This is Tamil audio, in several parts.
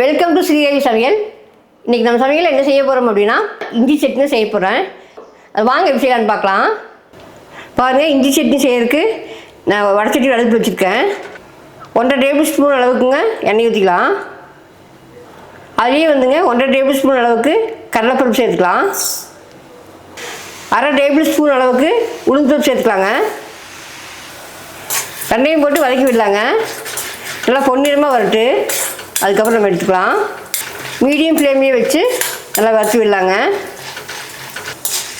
வெல்கம் டு ஸ்ரீதேவி சமையல். இன்றைக்கி நம்ம சமையல் என்ன செய்ய போகிறோம் அப்படின்னா இஞ்சி சட்னி செய்ய போகிறேன். அது வாங்க எப்படி செய்யலான்னு பார்க்கலாம். பாருங்கள், இஞ்சி சட்னி செய்யறதுக்கு நான் வடச்சட்டி அடுப்பு வச்சுருக்கேன். 1.5 டேபிள் ஸ்பூன் அளவுக்குங்க எண்ணெய் ஊற்றிக்கலாம். அதுலேயே 1.5 டேபிள் ஸ்பூன் அளவுக்கு கடலைப்பருப்பு சேர்த்துக்கலாம். 1/2 டேபிள் ஸ்பூன் அளவுக்கு உளுந்தம்பருப்பு சேர்த்துக்கலாங்க. ரெண்டையும் போட்டு வதக்கி விடலாங்க. நல்லா பொன்னிறமாக வரட்டு. அதுக்கப்புறம் நம்ம எடுத்துக்கலாம். மீடியம் ஃப்ளேம்லேயே வச்சு நல்லா வறுத்து விடலாங்க.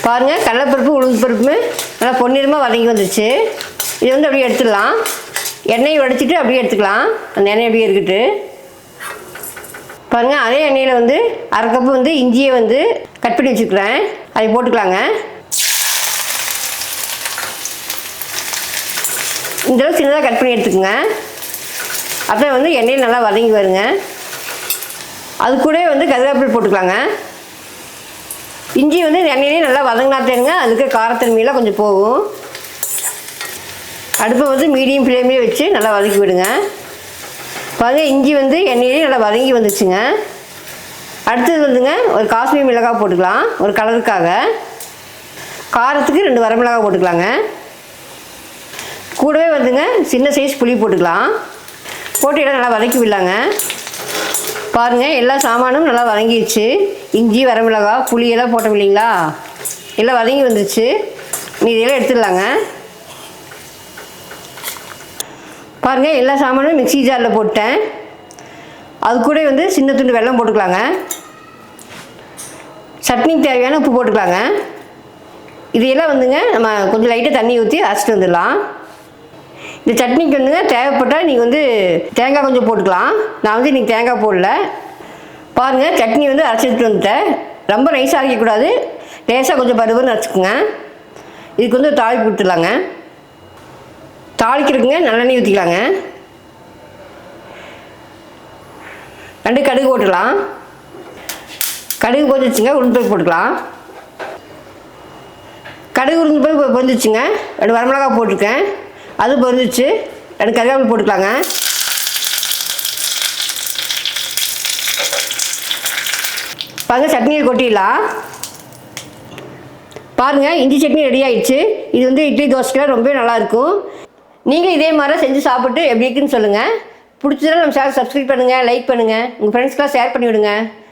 பாருங்கள், கடலைப்பருப்பு உளுந்தம்பருப்பு நல்லா பொன்னிறமாக வதங்கி வந்துச்சு. இது அப்படியே எடுத்துடலாம். எண்ணெயை வடிச்சிட்டு அப்படியே எடுத்துக்கலாம். அந்த எண்ணெய் அப்படியே இருக்கட்டு. பாருங்கள், அதே எண்ணெயில் 1/2 கப்பு இஞ்சியை கட் பண்ணி வச்சுருக்குறேன். அதை போட்டுக்கலாங்க. இந்த அளவு சின்னதாக கட் பண்ணி எடுத்துக்கோங்க. அப்புறம் எண்ணெயில் நல்லா வதங்கி வருங்க. அது கூட கருவேப்பிலை போட்டுக்கலாங்க. இஞ்சி எண்ணெயிலே நல்லா வதங்கினாத்தேங்க அதுக்கு காரத்தன்மையெல்லாம் கொஞ்சம் போகும். அடுப்பை மீடியம் ஃப்ளேம்லேயே வச்சு நல்லா வதக்கி விடுங்க. பாருங்கள், இஞ்சி எண்ணெயிலே நல்லா வதங்கி வந்துச்சுங்க. அடுத்தது ஒரு காஷ்மீர் மிளகாய் போட்டுக்கலாம். ஒரு கலருக்காக. காரத்துக்கு 2 வரமிளகாய் போட்டுக்கலாங்க. கூடவே சின்ன சைஸ் புளி போட்டுக்கலாம். போட்டு எல்லாம் நல்லா வதக்கி விடலாங்க. பாருங்கள், எல்லா சாமானும் நல்லா வதங்கிடுச்சு. இஞ்சி, வரமிளகாய், புளியெல்லாம் போட்டோம் இல்லைங்களா, எல்லாம் வதங்கி வந்துடுச்சு. இதெல்லாம் எடுத்துடலாங்க. பாருங்கள், எல்லா சாமானும் மிக்ஸி ஜாரில் போட்டேன். அது கூட சின்ன துண்டு வெல்லம் போட்டுக்கலாங்க. சட்னிக்கு தேவையான உப்பு போட்டுக்கலாங்க. இதையெல்லாம் நம்ம கொஞ்சம் லைட்டாக தண்ணி ஊற்றி அரைச்சிட்டு வந்துடலாம். இந்த சட்னிக்கு தேவைப்பட்டால் நீங்கள் தேங்காய் கொஞ்சம் போட்டுக்கலாம். நான் இன்றைக்கி தேங்காய் போடல. பாருங்கள், சட்னி அரைச்சிட்டு வந்துட்டேன். ரொம்ப நைஸாக அரைக்கக்கூடாது. லேசாக கொஞ்சம் பருவன்னு அரைச்சிக்கோங்க. இதுக்கு ஒரு தாளிப்பு கொடுத்துடலாங்க. தாளிக்கிறதுக்குங்க நல்லெண்ணெய் ஊற்றிக்கலாங்க. 2 கடுகு போட்டுக்கலாம். கடுகு பொரிச்சிச்சுங்க. உளுந்தம்பருப்பு போட்டுக்கலாம். கடுகு உளுந்தம்பருப்பு பொரிச்சிச்சுங்க. 2 வரமிளகாய் போட்டிருக்கேன். அது பொரிஞ்சிச்சு. 2 கருவேப்பிலை போட்டுக்கலாங்க. பாருங்கள், சட்னியில் கொட்டிடலாம். பாருங்கள், இஞ்சி சட்னி ரெடி ஆகிடுச்சு. இது இட்லி தோசைக்கெல்லாம் ரொம்ப நல்லாயிருக்கும். நீங்கள் இதே மாதிரி செஞ்சு சாப்பிட்டு எப்படி இருக்குன்னு சொல்லுங்கள். பிடிச்சதுன்னா நம்ம சேனல் சப்ஸ்கிரைப் பண்ணுங்கள், லைக் பண்ணுங்கள், உங்கள் ஃப்ரெண்ட்ஸ்க்கெலாம் ஷேர் பண்ணிவிடுங்க.